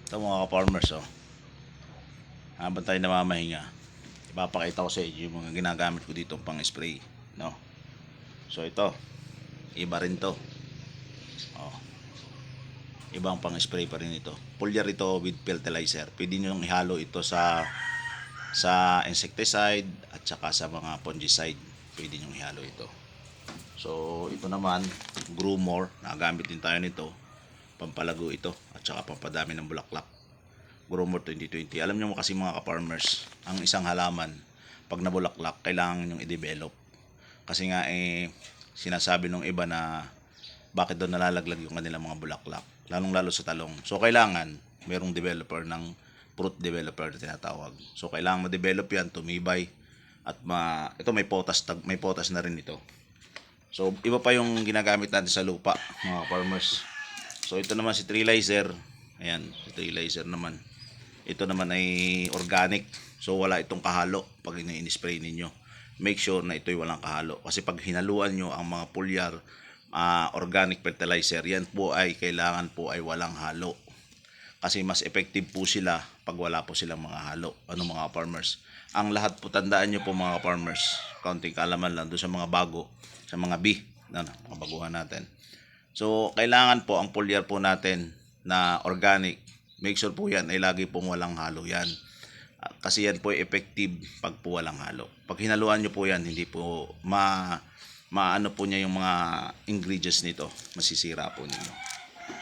Ito mga ka-farmers, oh. Habang tayo namamahinga, ipapakita ko sa inyo yung mga ginagamit ko dito pang spray, no? So ito, iba rin to. Oh, ibang pang spray pa rin ito. Foliar ito with fertilizer. Pwede nyo ihalo ito sa insecticide at saka sa mga fungicide. Pwede nyo ihalo ito. So ito naman, Growmore, nagagamit din tayo nito. Pampalago ito at saka pampadami ng bulaklak. Growmore 2020. Alam nyo kasi mga ka-farmers, ang isang halaman, pag nabulaklak, kailangan nyong i-develop. Kasi nga sinasabi nung iba na bakit daw nalalaglag yung kanilang mga bulaklak, lalong lalo sa talong. So kailangan merong developer ng fruit developer na tinatawag. So kailangan ma-develop yan, tumibay, at ito may potas na rin ito. So iba pa yung ginagamit natin sa lupa, mga farmers. So ito naman si Trilizer. Ayan, si Trilizer naman. Ito naman ay organic. So wala itong kahalo pag ini-spray ninyo. Make sure na ito'y walang kahalo. Kasi pag hinaluan nyo ang mga foliar organic fertilizer, yan po ay kailangan po ay walang halo. Kasi mas effective po sila pag wala po silang mga halo. Ano mga farmers? Ang lahat po, tandaan nyo po mga farmers, kaunting kaalaman lang doon sa mga bago, sa mga mga baguhan natin. So kailangan po ang foliar po natin na organic, make sure po yan ay lagi pong walang halo yan. Kasi yan po ay effective pag po walang halo. Pag hinaluan nyo po yan, hindi po maano po niya yung mga ingredients nito. Masisira po ninyo.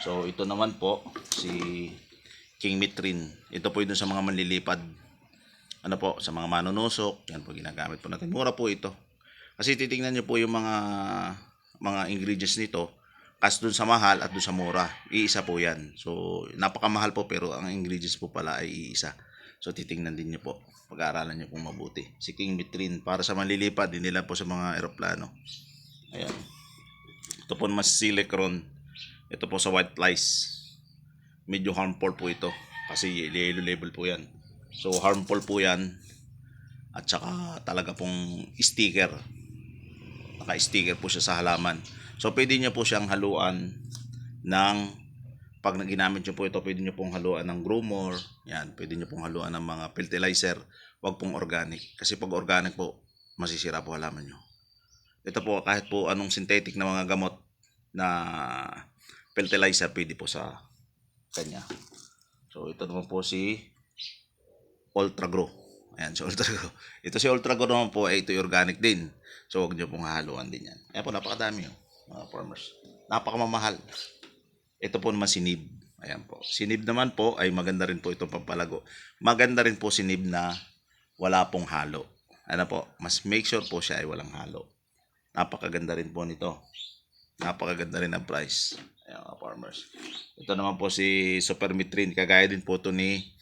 So ito naman po, si King Mitrin. Ito po yun sa mga manlilipad. Ano po, sa mga manunusok. Yan po ginagamit po natin. Mura po ito. Kasi titingnan nyo po yung mga ingredients nito. As dun sa mahal at dun sa mura, iisa po yan. So napakamahal po pero ang ingredients po pala ay iisa. So titingnan din nyo po, pag-aaralan nyo pong mabuti. Si King Mitrin, para sa manlilipad, hindi lang po sa mga eroplano. Ayan. Ito po naman si Silicron. Ito po sa white lice. Medyo harmful po ito kasi yellow label po yan. So harmful po yan. At saka talaga pong sticker. Naka-sticker po siya sa halaman. So pwede nyo po siyang haluan ng, pag ginamit nyo po ito, pwede nyo pong haluan ng Growmore. Yan, pwede nyo pong haluan ng mga fertilizer. Huwag pong organic. Kasi pag organic po, masisira po halaman nyo. Ito po, kahit po anong synthetic na mga gamot na fertilizer, pwede po sa kanya. So ito naman po si Ultra Grow. Ayan, si Ultra Grow. Ito si Ultra Grow naman po, ito organic din. So huwag nyo pong haluan din yan. Ayan po, napakadami mga farmers. Napakamamahal. Ito po naman si Nib. Ayan po. Si Nib naman po ay maganda rin po itong pampalago. Maganda rin po si Nib na wala pong halo. Ano po, mas make sure po siya ay walang halo. Napakaganda rin po nito. Napakaganda rin ang price. Ayan mga farmers. Ito naman po si Super Mitrin. Kagaya din po ito ni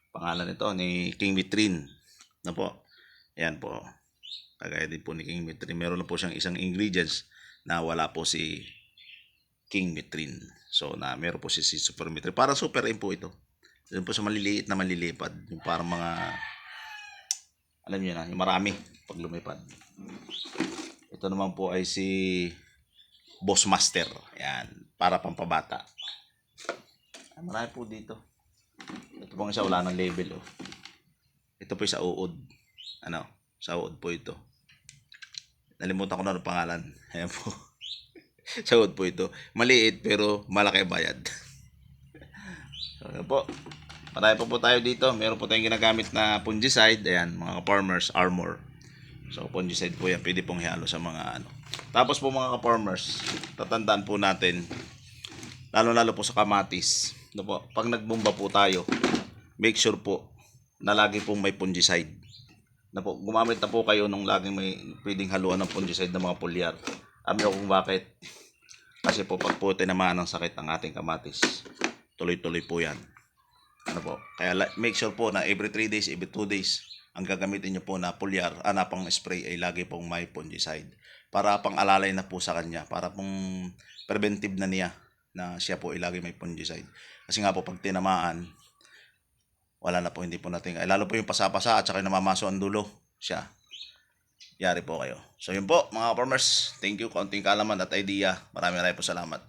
pangalan nito ni King Mitrin. Ano po? Ayan po. Kagaya din po ni King Mitrin. Meron na po siyang isang ingredients na wala po si King Mitrin. So na meron po si Super Mitrin. Parang super po ito. Doon po sa maliliit na manlilipad. Yung parang mga, alam niyo na, yung marami pag lumipad. Ito naman po ay si Boss Master. Ayan. Para pampabata. Marami po dito. Ito pong isa, wala ng label. Oh. Ito po sa uod. Ano? Sa uod po ito. Nalimutan ko na ang pangalan. Ayan po. Sa uod po ito. Maliit pero malaki bayad. So, ayan po. Marami po tayo dito. Meron po tayong ginagamit na fungicide. Ayan, mga farmers armor. So fungicide po yan. Pwede pong ihalo sa mga ano. Tapos po mga ka-farmers, tatandaan po natin, lalo-lalo po sa kamatis. Ano po, pag nagbomba po tayo, make sure po na lagi pong may fungicide. Na po, gumamit na po kayo nung laging may pwedeng haluan ng fungicide ng mga foliar. Alam niyo kung bakit? Kasi po pag po tinamaan ng sakit ang ating kamatis, tuloy-tuloy po yan. Ano po? Kaya make sure po na every 3 days, every 2 days, ang gagamitin niyo po na foliar, pang spray ay lagi pong may fungicide. Para pang alalay na po sa kanya, para pong preventive na niya na siya po ay lagi may fungicide. Kasi nga po pag tinamaan, wala na po, hindi po natin, lalo po yung pasapasa at saka yung namamaso ang dulo siya, yari po kayo. So yun po mga farmers, thank you, konting kaalaman at idea. Maraming po salamat.